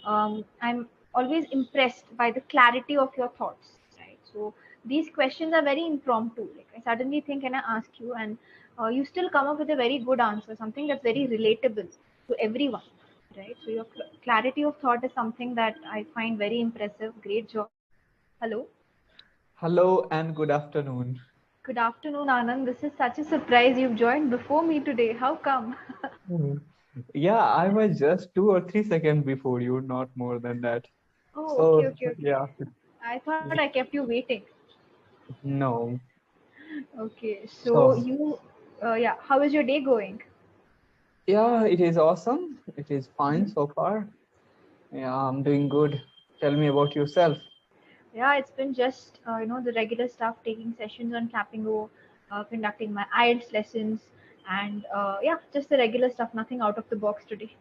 I'm always impressed by the clarity of your thoughts, right? So these questions are very impromptu. Like I suddenly think, can I ask you, and you still come up with a very good answer, something that's very relatable to everyone, right? So your clarity of thought is something that I find very impressive. Great job. Hello. Hello and good afternoon. Good afternoon, Anand. This is such a surprise you've joined before me today. How come? Mhm. Yeah, I was just 2 or 3 seconds before you, not more than that. Oh, okay, So, okay, okay. yeah, I thought I kept you waiting. no. Okay, so So, yeah, how is your day going? yeah, it is awesome. It is fine Mhm. so far. Yeah, I'm doing good. Tell me about yourself. Yeah, it's been just the regular stuff, taking sessions on Clapingo, conducting my IELTS lessons, and yeah, just the regular stuff. Nothing out of the box today.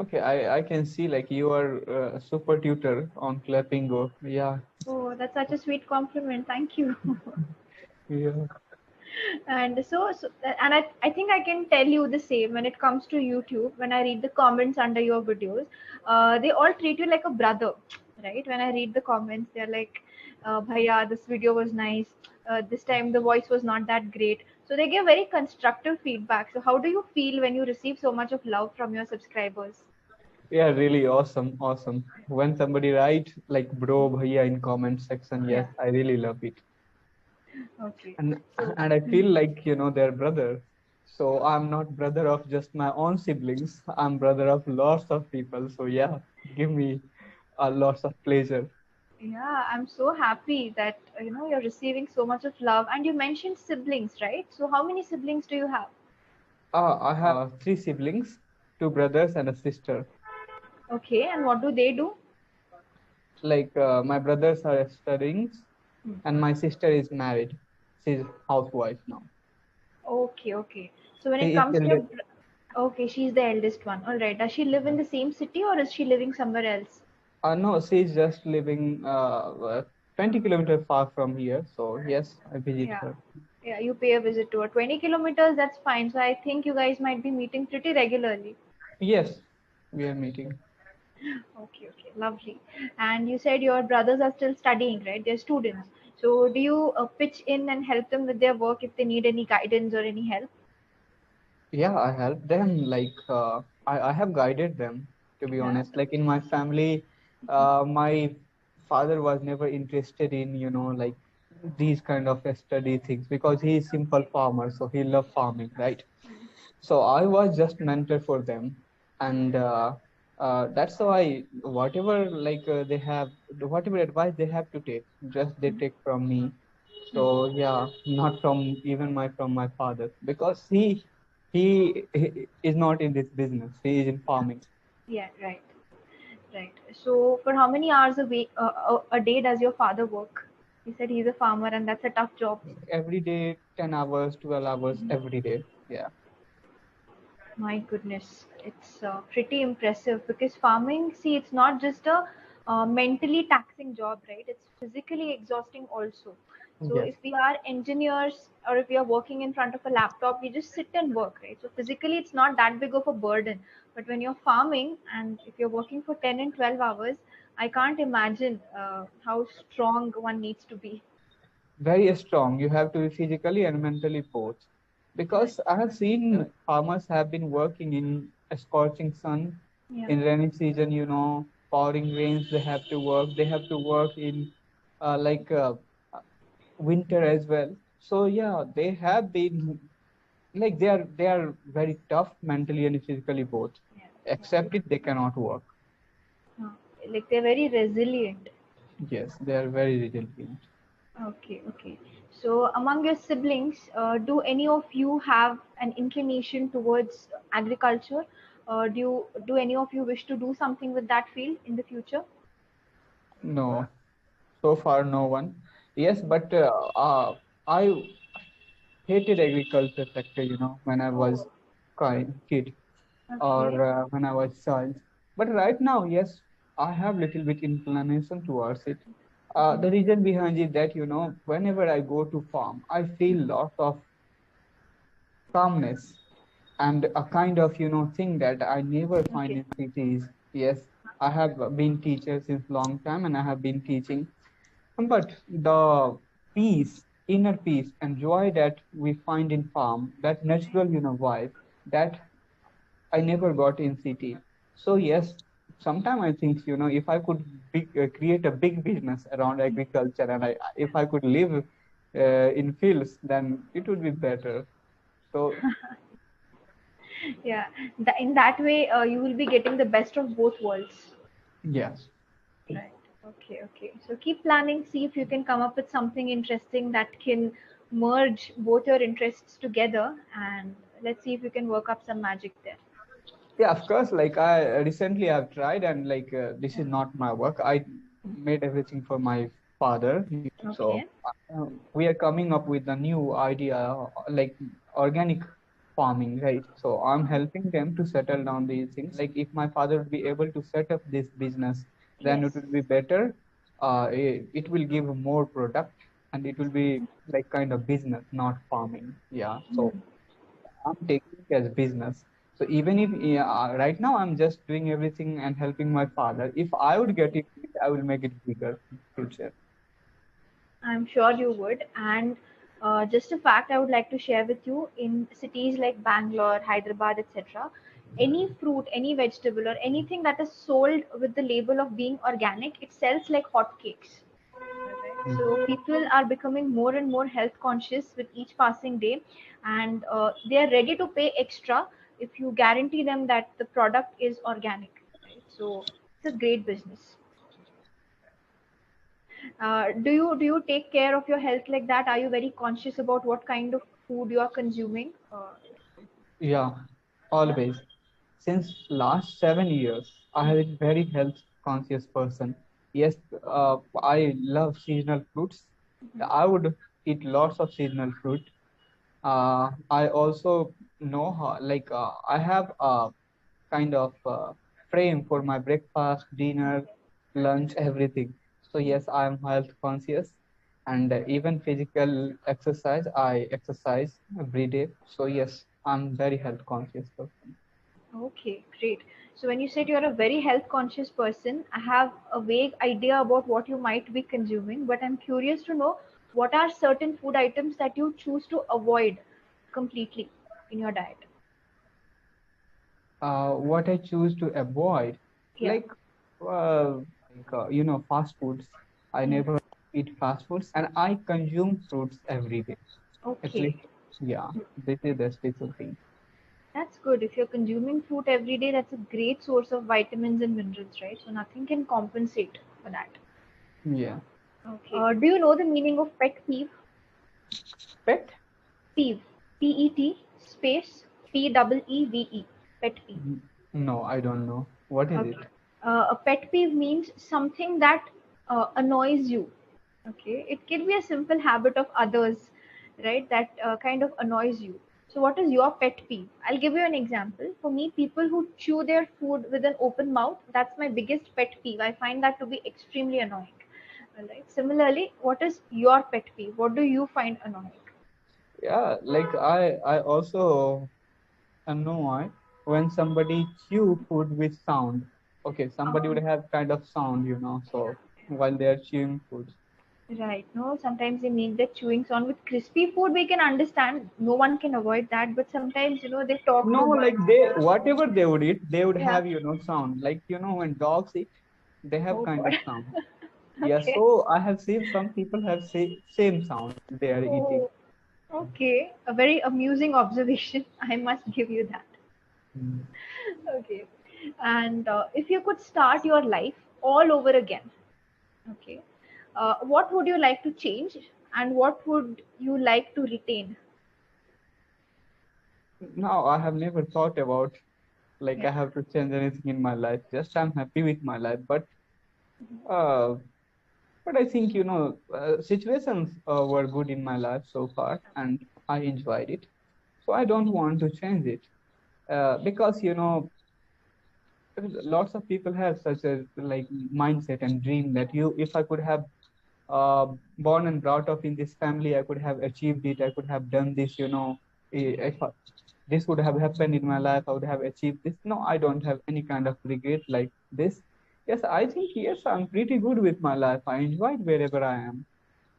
Okay, I can see like you are a super tutor on Clapingo. Yeah, Oh, that's such a sweet compliment. Thank you. yeah, And I think I can tell you the same when it comes to YouTube. When I read the comments under your videos, they all treat you like a brother, right? When I read the comments, they're like, "Bhaiya, this video was nice. This time the voice was not that great." So they give very constructive feedback. So how do you feel when you receive so much of love from your subscribers? yeah, really awesome, awesome. When somebody write like bro, bhaiya in comment section, Yeah. yes, I really love it. Okay. and So. and I feel like they're brother. So I'm not brother of just my own siblings. I'm brother of lots of people. So yeah, give me a lots of pleasure. Yeah, I'm so happy that you're receiving so much of love. And you mentioned siblings, right? So how many siblings do you have? I have three siblings, two brothers and a sister. Okay, and what do they do? Like my brothers are studying, Hmm. and my sister is married. She's housewife now. Okay, okay. So when it She is comes to still. okay, she's the eldest one. All right. Does she live in the same city or is she living somewhere else? No, she's just living 20 kilometers far from here. So yes, I visit Yeah. her. Yeah, you pay a visit to her. 20 kilometers, that's fine. So I think you guys might be meeting pretty regularly. Yes, we are meeting. Okay, okay, lovely. And you said your brothers are still studying, right? They're students. So do you pitch in and help them with their work if they need any guidance or any help? Yeah, I help them. Like I have guided them, to be Yeah. honest. Like in my family, my father was never interested in, like these kind of study things because he is simple farmer, so he love farming, right? So I was just mentor for them, and that's why whatever like they have, whatever advice they have to take, just they take from me. So yeah, not from even my father because he is not in this business. He is in farming. Yeah, right, right. So for how many hours a week, a day does your father work? He said he's a farmer and that's a tough job. Every day, 10 hours, 12 hours every day. Yeah. My goodness, it's pretty impressive because farming, see, it's not just a mentally taxing job, right? It's physically exhausting also. So Yes. if we are engineers or if we are working in front of a laptop, we just sit and work, right? So physically, it's not that big of a burden. But when you're farming and if you're working for 10 and 12 hours, I can't imagine how strong one needs to be. Very strong. You have to be physically and mentally both. Right. Because I have seen farmers have been working in a scorching sun, Yeah. in rainy season, pouring rains, they have to work. They have to work in like winter as well. So yeah, they have been like they are very tough mentally and physically both. Yeah. Except it, they cannot work. Uh, like they're very resilient. Yes, they are very resilient. Okay, okay. So, among your siblings, do any of you have an inclination towards agriculture? Do any of you wish to do something with that field in the future? No, so far no one. Yes, but I hated agriculture sector, when I was Oh, kid okay. or when I was child. But right now, yes, I have little bit inclination towards it. The reason behind it that, whenever I go to farm, I feel lot of calmness and a kind of, thing that I never find Okay. in cities. Yes. I have been teacher since long time, and I have been teaching. But the peace, inner peace and joy that we find in farm, that natural, vibe, that I never got in city. So yes, sometime I think, if I could create a big business around agriculture, and if I could live in fields, then it would be better. So Yeah, in that way, you will be getting the best of both worlds. yes, Right. Okay, okay. So keep planning, see if you can come up with something interesting that can merge both your interests together, and let's see if you can work up some magic there. yeah, of course. Like I recently have tried, and like this is not my work. I made everything for my father. So Okay. we are coming up with a new idea, like organic farming, right? So I'm helping them to settle down these things. Like if my father would be able to set up this business, then it Yes. will be better. It will give more product, and it will be like kind of business, not farming. Yeah. So Hmm. I'm taking it as business. So even if right now I'm just doing everything and helping my father, if I would get it, I will make it bigger in future. I'm sure you would. And just a fact I would like to share with you, in cities like Bangalore, Hyderabad, etc., any fruit, any vegetable, or anything that is sold with the label of being organic, it sells like hotcakes. Alright. So people are becoming more and more health conscious with each passing day, and they are ready to pay extra if you guarantee them that the product is organic. Right? So it's a great business. Do you take care of your health like that? Are you very conscious about what kind of food you are consuming? Yeah, Yeah. always. Since last 7 years, I have been very health conscious person. Yes, I love seasonal fruits. Mhm. I would eat lots of seasonal fruit. I also know how, like I have a kind of frame for my breakfast, dinner, lunch, everything. So yes, I am health conscious, and even physical exercise. I exercise every day. So yes, I'm very health conscious person. Okay, great. So when you said you're a very health conscious person, I have a vague idea about what you might be consuming, but I'm curious to know what are certain food items that you choose to avoid completely in your diet. What I choose to avoid, Yeah. like fast foods. I Hmm. never eat fast foods, and I consume fruits every day. At Okay. least, yeah, this is the special thing. That's good. If you're consuming fruit every day, that's a great source of vitamins and minerals, right? So nothing can compensate for that. Yeah. Okay. Do you know the meaning of pet peeve? Pet? Peeve. P-E-T space P-E-E-V-E. Pet peeve. No, I don't know. What is Okay. it? A pet peeve means something that annoys you. Okay. It can be a simple habit of others, right? That kind of annoys you. So, what is your pet peeve? I'll give you an example. For me, people who chew their food with an open mouth, that's my biggest pet peeve. I find that to be extremely annoying. All right. Similarly, what is your pet peeve? What do you find annoying? Yeah, like I also annoy when somebody chew food with sound. Okay, somebody would Um, have kind of sound, so while they are chewing food. Right. No, sometimes they make that chewing sound with crispy food. We can understand. No one can avoid that. But sometimes, they talk No, too much. like they whatever they would eat, they would Yeah. have, sound. Like, when dogs eat, they have Oh kind God. of sound. Yeah, Okay. so I have seen some people have same sound they are eating. Oh, okay. A very amusing observation. I must give you that. Mm. Okay. And if you could start your life all over again, okay, what would you like to change, and what would you like to retain? Now I have never thought about like I Yeah. have to change anything in my life. Just I'm happy with my life, uh, but I think situations were good in my life so far, and I enjoyed it. So I don't want to change it because lots of people have such a like mindset and dream that if I could have uh, born and brought up in this family, I could have achieved it. I could have done this. If this would have happened in my life, I would have achieved this. No, I don't have any kind of regret like this. Yes, I think yes, I'm pretty good with my life. I enjoy it wherever I am.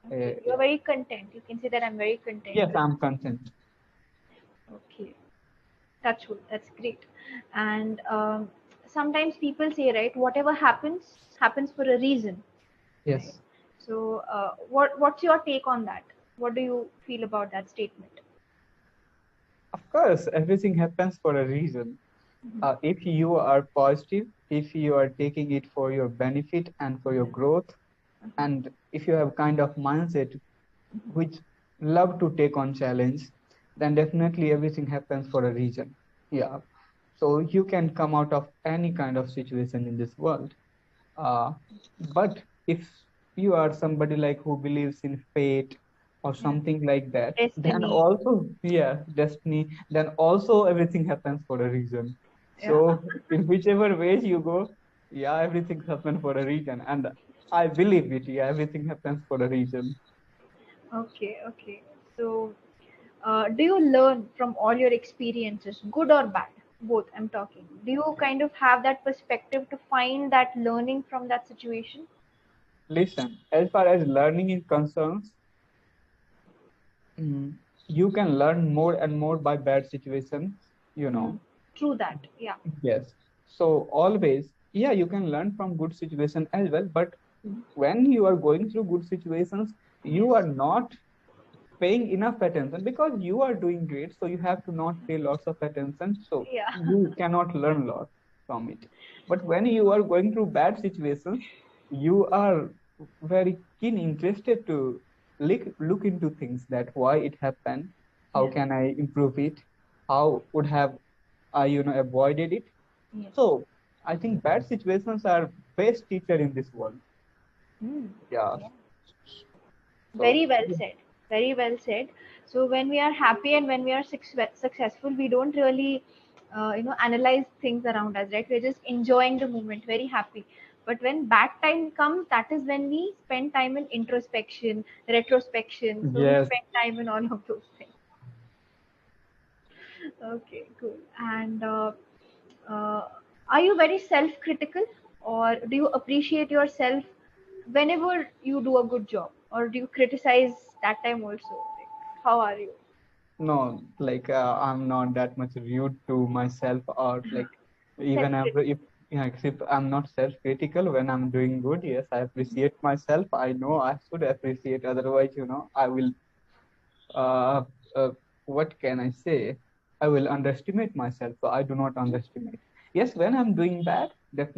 Okay, you're Yeah. very content. You can say that I'm very content Yes, with. I'm content. Okay, that's good. That's great. And sometimes people say, right, whatever happens happens for a reason, right? Yes. So, what's your take on that? What do you feel about that statement? Of course, everything happens for a reason. Mhm. If you are positive, if you are taking it for your benefit and for your Yeah. growth, Mhm. and if you have kind of mindset which love to take on challenge, then definitely everything happens for a reason. Yeah. So you can come out of any kind of situation in this world. Uh, but if you are somebody like who believes in fate or Yeah. something like that, then Destiny. also, yeah, destiny, then also everything happens for a reason. Yeah. So in whichever ways you go, yeah, everything happens for a reason. And I believe it, yeah, everything happens for a reason. Okay. Okay. So, do you learn from all your experiences, good or bad? Both, I'm talking. Do you kind of have that perspective to find that learning from that situation? Listen, as far as learning is concerned, you can learn more and more by bad situations, you Hmm. know. True that. Yeah. Yes. So always, yeah, you can learn from good situation as well. But when you are going through good situations, you are Yes. not paying enough attention because you are doing great. So you have to not pay lots of attention. So Yeah. you cannot learn a lot from it. But when you are going through bad situations, you are very keen interested to look into things that why it happened, how Yeah. can I improve it, how would have I avoided it. Yes. So I think bad situations are best teacher in this world. Hmm. Yeah. Yeah. So Very well said. Very well said. So when we are happy and when we are successful, we don't really, analyze things around us, right? We're just enjoying the moment, very happy. But when bad time comes, that is when we spend time in introspection, retrospection. So we yes, spend time in all of those things. Okay, cool. And uh, are you very self-critical, or do you appreciate yourself whenever you do a good job, or do you criticize that time also? Like, how are you? no, like I'm not that much rude to myself or like even Self-critical. if yeah, if I'm not self-critical when I'm doing good, yes, I appreciate myself. I know I should appreciate. Otherwise, I will uh, uh, what can I say? I will underestimate myself. So I do not underestimate. Yes, when I'm doing bad,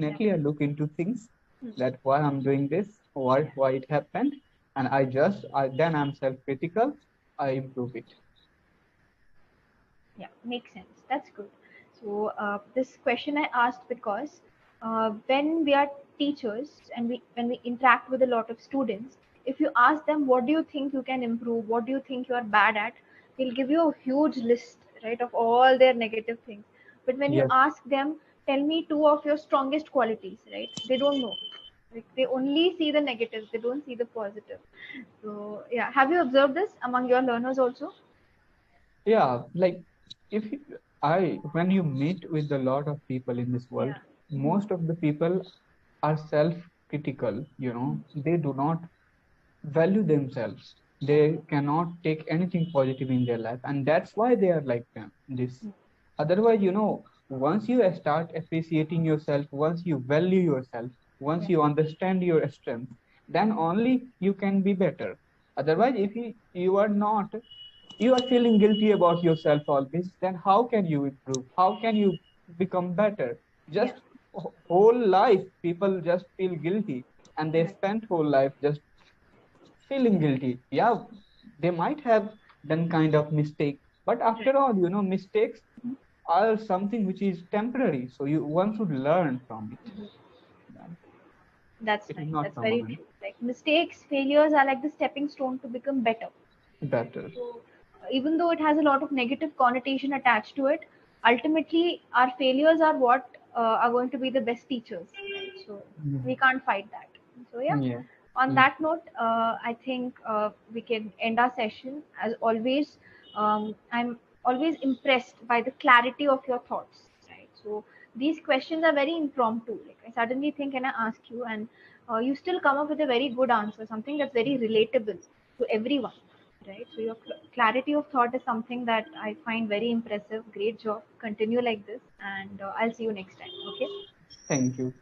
Yeah. definitely I look into things Hmm. that why I'm doing this, why it happened, and then I'm self-critical. I improve it. Yeah, makes sense. That's good. So this question I asked because when we are teachers and when we interact with a lot of students, if you ask them what do you think you can improve, what do you think you are bad at, they'll give you a huge list, right, of all their negative things. But when you Yes. ask them, tell me two of your strongest qualities, right? They don't know. Like they only see the negatives, they don't see the positive. So yeah, have you observed this among your learners also? Yeah, like if you, I when you meet with a lot of people in this world, Yeah. Mhm. most of the people are self-critical, Mhm. they do not value themselves. They Okay. cannot take anything positive in their life, and that's why they are like this. Mm. Otherwise, once you start appreciating yourself, once you value yourself, once Yeah. you understand your strength, then only you can be better. Mm. Otherwise, if you are not, you are feeling guilty about yourself always, then how can you improve? How can you become better? Yeah. Just whole life, people just feel guilty and they Right. spend whole life just feeling guilty. Yeah, they might have done kind of mistake, but Right. after all, mistakes Mhm. are something which is temporary. So one should learn from it. Yeah, That's it is nice. not That's very permanent. true. Like mistakes, failures are like the stepping stone to become better. Better. So even though it has a lot of negative connotation attached to it, ultimately our failures are what are going to be the best teachers, right? So we Mm. can't fight that. So yeah. Yeah. On Mm. that note, I think we can end our session. As always, I'm always impressed by the clarity of your thoughts, right? So these questions are very impromptu. Like I suddenly think and I ask you, and you still come up with a very good answer, something that's very relatable to everyone, right? So your clarity of thought is something that I find very impressive. Great job. Continue like this, and I'll see you next time. Okay. Thank you.